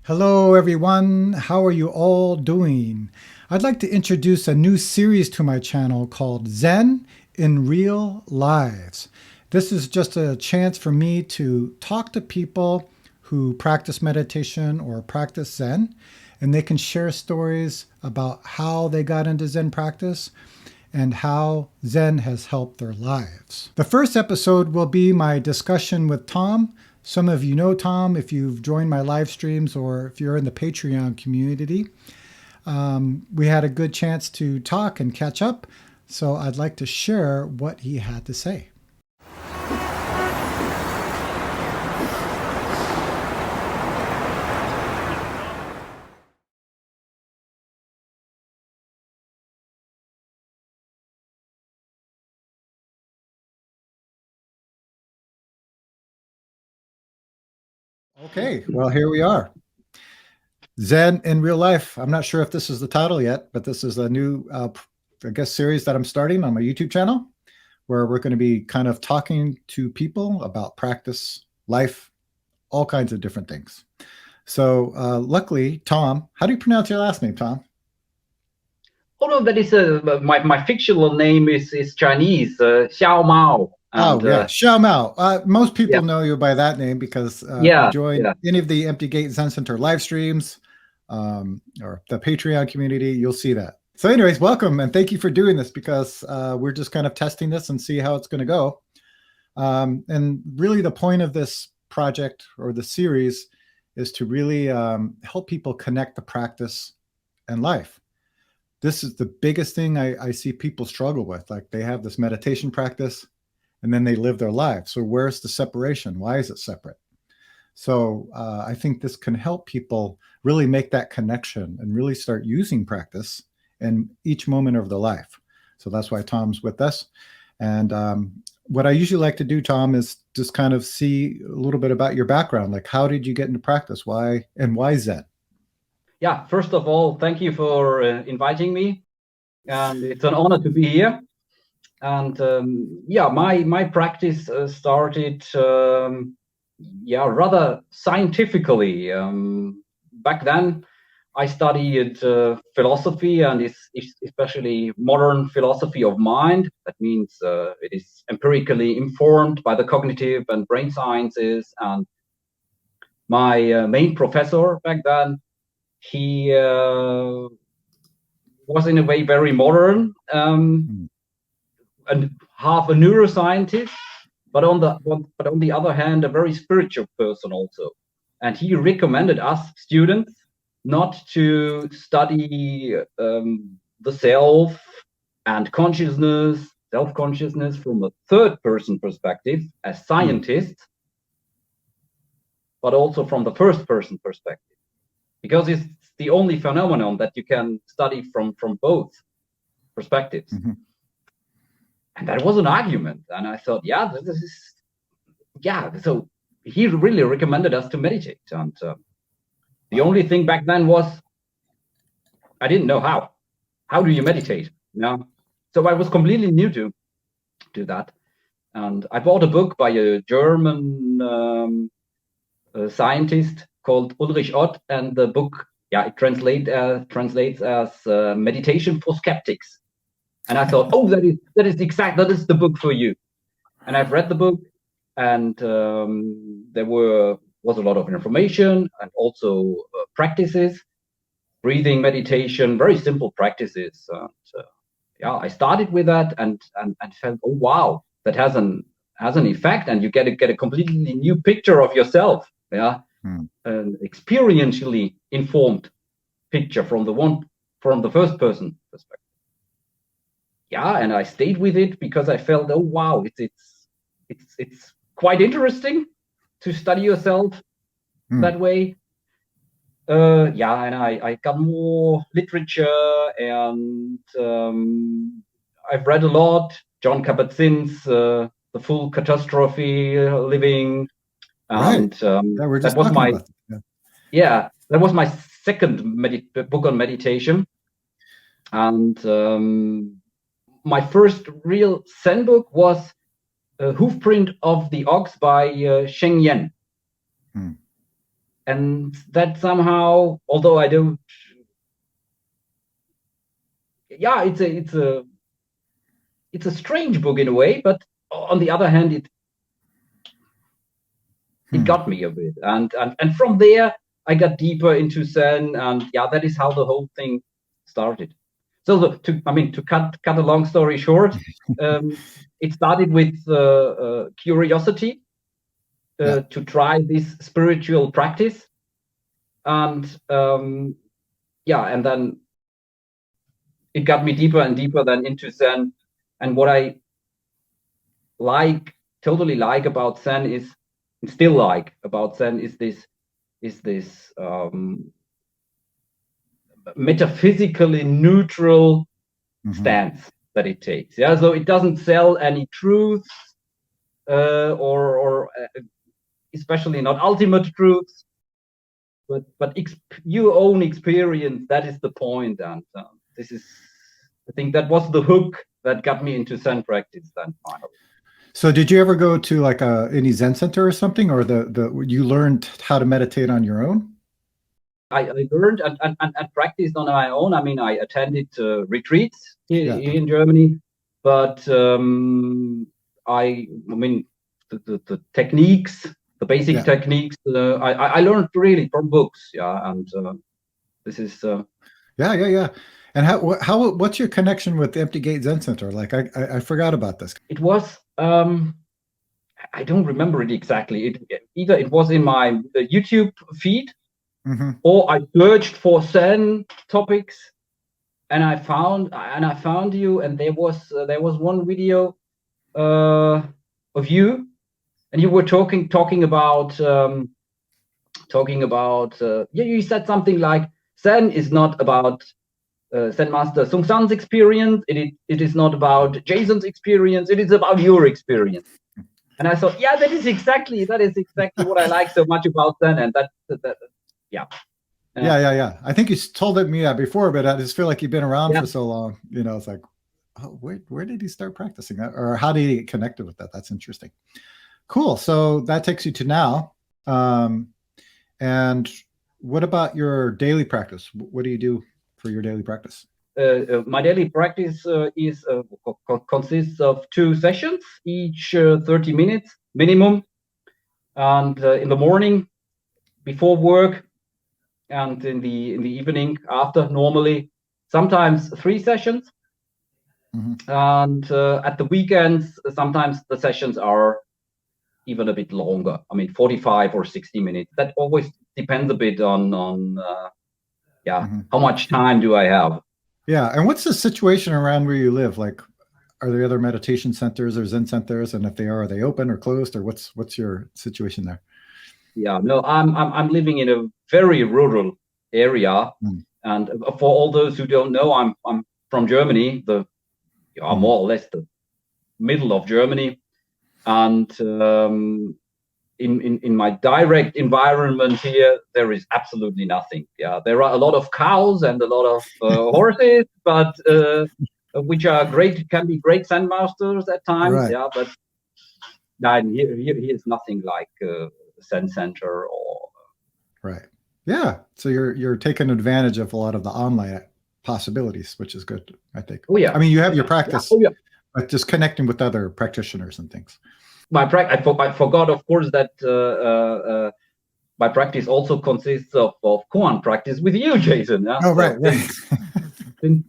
Hello, everyone. How are you all doing? I'd like to introduce a new series to my channel called Zen in Real Lives. This is just a chance for me to talk to people who practice meditation or practice Zen, and they can share stories about how they got into Zen practice and how Zen has helped their lives. The first episode will be my discussion with Tom. Some of you know Tom if you've joined my live streams or if you're in the Patreon community. We had a good chance to talk and catch up, so I'd like to share what he had to say. Okay, well, here we are. Zen in Real Life. I'm not sure if this is the title yet, but this is a new, series that I'm starting on my YouTube channel where we're going to be kind of talking to people about practice, life, all kinds of different things. So luckily, Tom, how do you pronounce your last name, Tom? Oh no, that is my fictional name is Chinese, Xiao Mao. And, Xiao Mao. Most people know you by that name because if you join any of the Empty Gate Zen Center live streams or the Patreon community, you'll see that. So anyways, welcome and thank you for doing this because we're just kind of testing this and see how it's going to go. And really the point of this project or the series is to really help people connect the practice and life. This is the biggest thing I see people struggle with. Like they have this meditation practice and then they live their lives. So where's the separation? Why is it separate? So I think this can help people really make that connection and really start using practice in each moment of their life. So that's why Tom's with us. And what I usually like to do, Tom, is just kind of see a little bit about your background. Like, how did you get into practice? Why Zen? Yeah, first of all, thank you for inviting me. And it's an honor to be here. And my practice started, rather scientifically. Back then, I studied philosophy and especially modern philosophy of mind. That means it is empirically informed by the cognitive and brain sciences. And my main professor back then, he was in a way very modern and half a neuroscientist, but on the other hand, a very spiritual person also. And he recommended us students not to study the self and self-consciousness from a third-person perspective as scientists, but also from the first-person perspective, because it's the only phenomenon that you can study from both perspectives. Mm-hmm. And that was an argument. And I thought, so he really recommended us to meditate. And the only thing back then was, I didn't know how. How do you meditate? So I was completely new to that. And I bought a book by a German scientist called Ulrich Ott, and the book, it translates as Meditation for Skeptics. And I thought, that is the book for you. And I've read the book, and there was a lot of information and also practices, breathing meditation, very simple practices. I started with that and felt, oh wow, that has an effect, and you get a completely new picture of yourself. An experientially informed picture from the first person perspective. And I stayed with it because I felt, oh wow, it's quite interesting to study yourself that way. And I got more literature, and I've read a lot. John Kabat-Zinn's The Full Catastrophe Living, and that was my second book on meditation, and my first real Zen book was Hoofprint of the Ox by Sheng Yen. and that somehow, although I don't, yeah, it's a strange book in a way, but on the other hand, it got me a bit, and from there I got deeper into Zen, and yeah, that is how the whole thing started. So to cut a long story short, it started with curiosity to try this spiritual practice, and and then it got me deeper and deeper then into Zen. And what I totally like about Zen is, and still like about Zen, is this metaphysically neutral stance that it takes. Yeah, so it doesn't sell any truths, or especially not ultimate truths, but your own experience. That is the point, and this is, I think, that was the hook that got me into Zen practice then finally. So did you ever go to like any Zen center or something, or you learned how to meditate on your own? I learned and practiced on my own. I mean, I attended retreats here in Germany, but I mean the techniques, the basic techniques, I learned really from books. Yeah, and this is yeah. And what's your connection with the Empty Gate Zen Center? Like I forgot about this. It was I don't remember it exactly. Either it was in my YouTube feed, or I searched for Zen topics, and I found you, and there was one video of you, and you were talking about you said something like, Zen is not about Zen Master Sung San's experience. It is not about Jason's experience. It is about your experience. And I thought, yeah, that is exactly what I like so much about Zen, and yeah. I think you told it me before, but I just feel like you've been around for so long. You know, it's like, oh, where did he start practicing that, or how did he get connected with that? That's interesting. Cool. So that takes you to now. And what about your daily practice? What do you do for your daily practice? My daily practice consists of 2 sessions, each 30 minutes minimum, and in the morning before work, and in the evening after, normally, sometimes 3 sessions. And at the weekends, sometimes the sessions are even a bit longer. I mean, 45 or 60 minutes. That always depends a bit on how much time do I have. Yeah. And what's the situation around where you live? Like, are there other meditation centers or Zen centers? And if they are they open or closed, or what's your situation there? Yeah, no, I'm living in a very rural area, and for all those who don't know, I'm from Germany, more or less the middle of Germany, and in my direct environment here, there is absolutely nothing. Yeah, there are a lot of cows and a lot of horses, but which are can be great Zen masters at times. Right. Yeah, but here's nothing like Zen center or. Right. Yeah. So you're taking advantage of a lot of the online possibilities, which is good, I think. Oh yeah. I mean, you have your practice, but just connecting with other practitioners and things. I forgot, of course, that my practice also consists of koan practice with you, Jason. Yeah? Oh, right. Been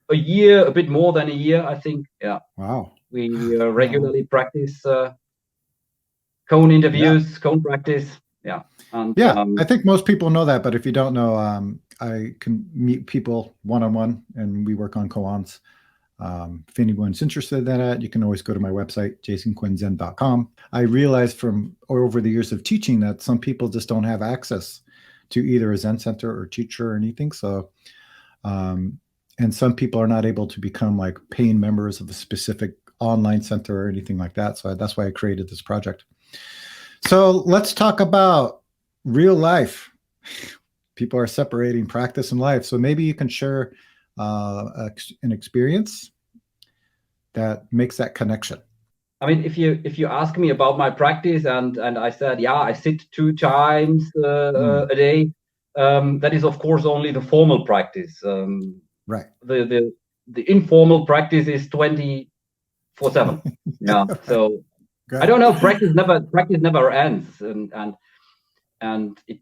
a year, a bit more than a year, I think. Yeah. Wow. We regularly practice koan interviews, koan practice. Yeah. And, I think most people know that, but if you don't know, I can meet people one-on-one, and we work on koans. If anyone's interested in that, you can always go to my website, jasonquinnzen.com. I realized from over the years of teaching that some people just don't have access to either a Zen center or teacher or anything. So, and some people are not able to become like paying members of a specific online center or anything like that. So that's why I created this project. So let's talk about real life. People are separating practice and life. So maybe you can share an experience that makes that connection. I mean, if you ask me about my practice and I said, yeah, I sit 2 times a day, that is of course only the formal practice. Right. The informal practice is 24/7. Yeah. Right. So good. I don't know. Practice never ends, and it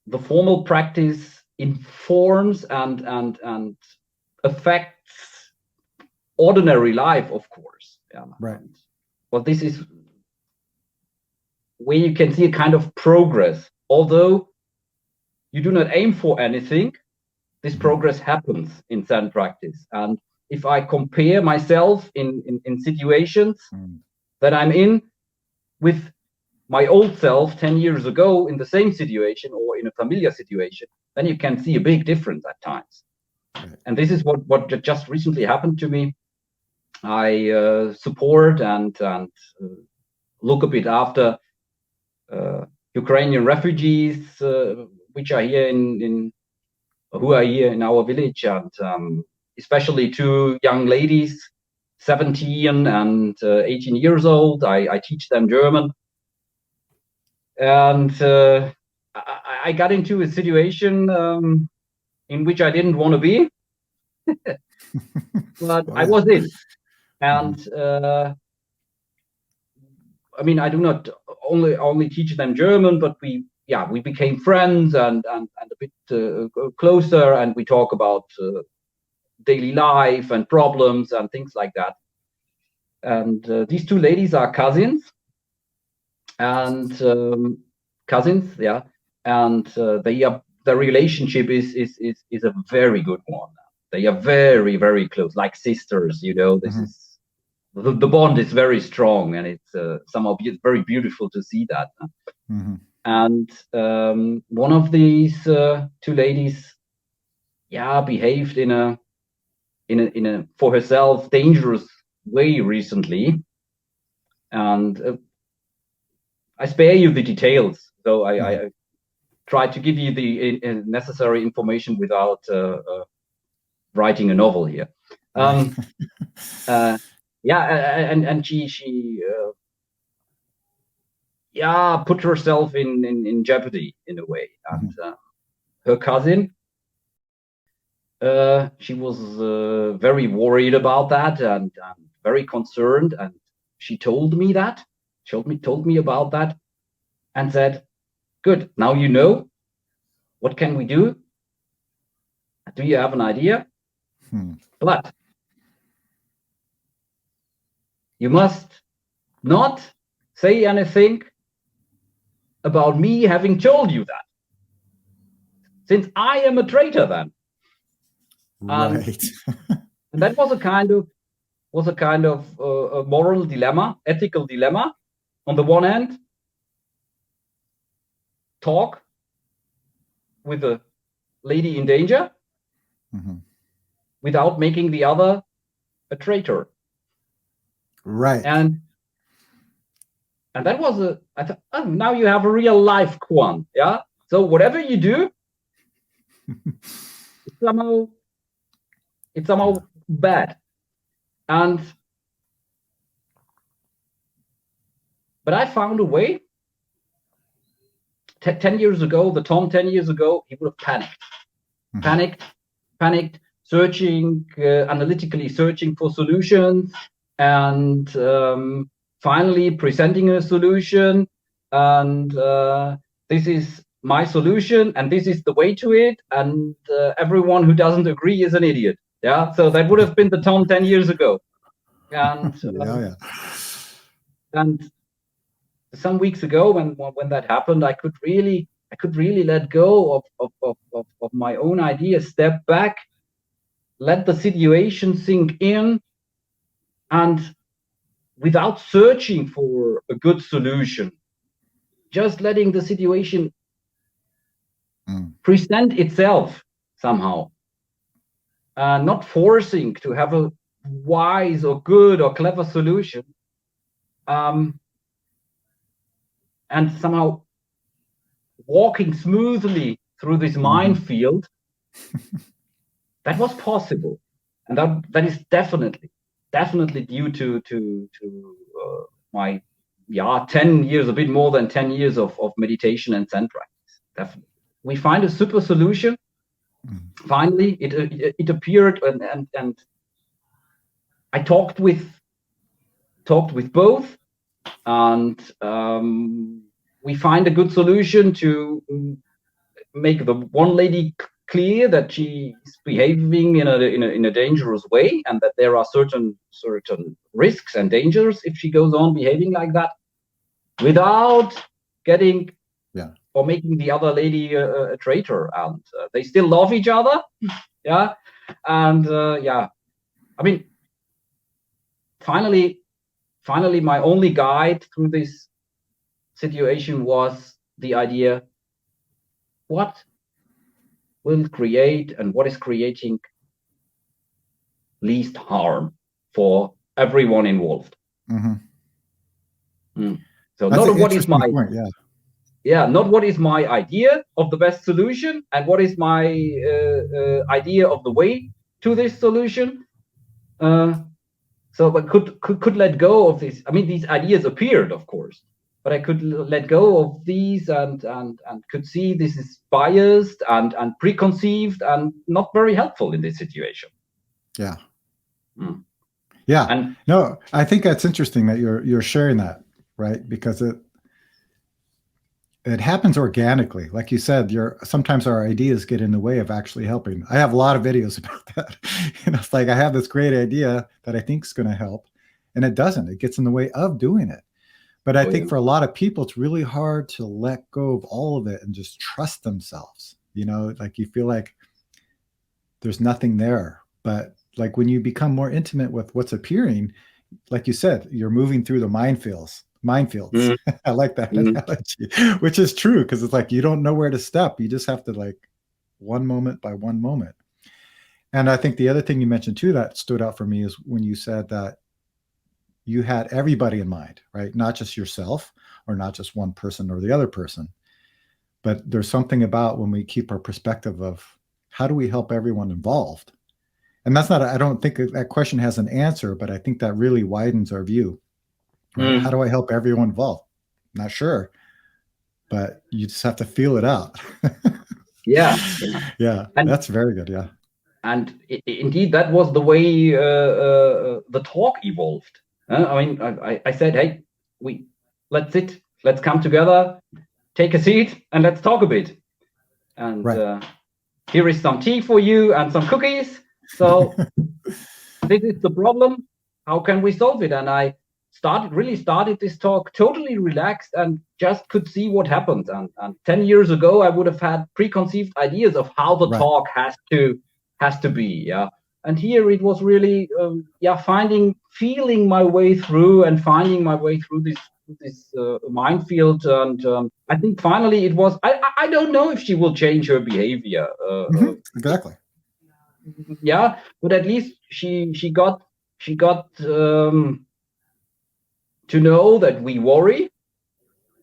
the formal practice informs and affects ordinary life, of course. Yeah. Right. Well, this is where you can see a kind of progress. Although you do not aim for anything, this progress happens in Zen practice. And if I compare myself in situations that I'm in with my old self 10 years ago in the same situation or in a familiar situation, then you can see a big difference at times. Right. And this is what just recently happened to me. I support and look a bit after Ukrainian refugees, which are here who are here in our village, and especially 2 young ladies, 17 and 18 years old. I teach them German, and I got into a situation in which I didn't want to be, but I was in, and I mean, I do not only teach them German, but we became friends and a bit closer, and we talk about daily life and problems and things like that. And these 2 ladies are cousins, and and their relationship is a very good one. They are very, very close, like sisters. This is. The bond is very strong, and it's somehow very beautiful to see that. And one of these 2 ladies, behaved in a for herself dangerous way recently, and I spare you the details. So I try to give you the necessary information without writing a novel here. And she put herself in jeopardy in a way. And her cousin, she was very worried about that and very concerned. And she told me about that, and said, "Good, now you know. What can we do? Do you have an idea? But you must not say anything about me having told you that, since I am a traitor then." Right. And that was a kind of a moral dilemma, ethical dilemma. On the one hand, talk with a lady in danger without making the other a traitor. Right. And that was I thought, oh, now you have a real life Quinn. Yeah. So whatever you do, it's somehow bad. But I found a way. 10 years ago, the Tom 10 years ago, he would have panicked, searching, analytically searching for solutions, and finally presenting a solution. And this is my solution, and this is the way to it. And everyone who doesn't agree is an idiot. Yeah. So that would have been the Tom 10 years ago. And and some weeks ago, when that happened, I could really let go of my own ideas, step back, let the situation sink in, and without searching for a good solution, just letting the situation present itself somehow, not forcing to have a wise or good or clever solution, and somehow walking smoothly through this minefield. That was possible, and that is definitely definitely due to my 10 years, a bit more than 10 years of meditation and Zen practice. Definitely, we find a super solution. Finally, it appeared, and I talked with both, and we find a good solution to make the one lady clear that she's behaving in a dangerous way, and that there are certain risks and dangers if she goes on behaving like that, without getting or making the other lady a traitor. And they still love each other, and I mean, finally, my only guide through this situation was the idea: what will create and what is creating least harm for everyone involved. So that's not what is my point, not what is my idea of the best solution and what is my idea of the way to this solution. So I could let go of this. I mean, these ideas appeared, of course, but I could let go of these and could see this is biased and preconceived and not very helpful in this situation. Yeah. And no, I think that's interesting that you're sharing that, right? Because it happens organically. Like you said, sometimes our ideas get in the way of actually helping. I have a lot of videos about that. It's like I have this great idea that I think is going to help, and it doesn't. It gets in the way of doing it. But I think for a lot of people, it's really hard to let go of all of it and just trust themselves. Like you feel like there's nothing there. But like when you become more intimate with what's appearing, like you said, you're moving through the minefields. I like that analogy, which is true, because it's like you don't know where to step. You just have to, like, one moment by one moment. And I think the other thing you mentioned too that stood out for me is when you said that you had everybody in mind, right? Not just yourself or not just one person or the other person, but there's something about when we keep our perspective of how do we help everyone involved? And that's not, I don't think that question has an answer, but I think that really widens our view. Right? How do I help everyone involved? Not sure, but you just have to feel it out. Yeah, and that's very good. Yeah. And indeed, that was the way the talk evolved. I mean, I said, hey, let's sit, let's come together, take a seat, and let's talk a bit. And here is some tea for you and some cookies. So this is the problem. How can we solve it? And I started this talk totally relaxed and just could see what happens. And 10 years ago, I would have had preconceived ideas of how the talk has to be. Yeah. And here it was really, feeling my way through and finding my way through this minefield. And I think finally it was, I don't know if she will change her behavior. Exactly. Yeah. But at least she got to know that we worry,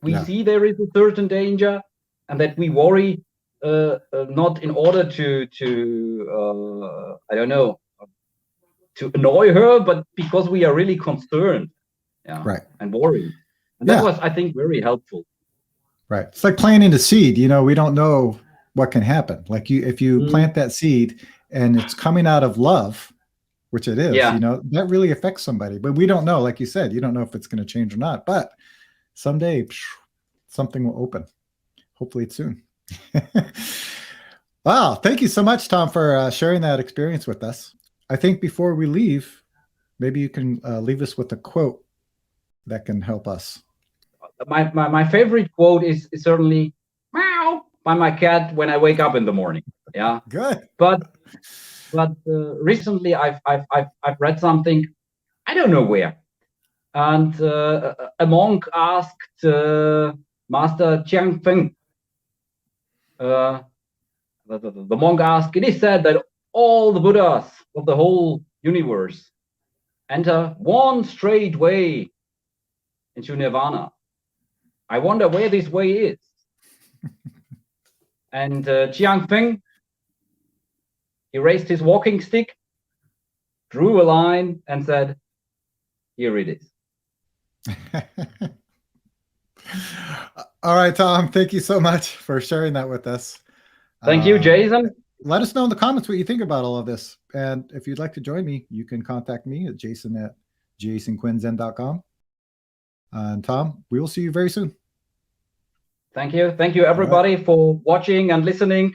we see there is a certain danger, and that we worry not in order to I don't know, to annoy her, but because we are really concerned, and worried. And that was, I think, very helpful. Right. It's like planting a seed. We don't know what can happen. Like if you plant that seed and it's coming out of love, which it is, that really affects somebody, but we don't know. Like you said, you don't know if it's going to change or not, but someday something will open. Hopefully it's soon. Wow. Thank you so much, Tom, for sharing that experience with us. I think before we leave, maybe you can leave us with a quote that can help us. My favorite quote is certainly "meow" by my cat when I wake up in the morning. Yeah. Good. But recently I've read something, I don't know where, and a monk asked Master Chiang Feng. The monk asked, it is said that all the Buddhas of the whole universe enter one straight way into nirvana. I wonder where this way is. And Chiang Feng, he raised his walking stick drew a line, and said, "Here it is." All right, Tom, thank you so much for sharing that with us. Thank you, Jason. Let us know in the comments what you think about all of this. And if you'd like to join me, you can contact me at jason@jasonquinnzen.com. And Tom, we will see you very soon. Thank you. Thank you, everybody, for watching and listening.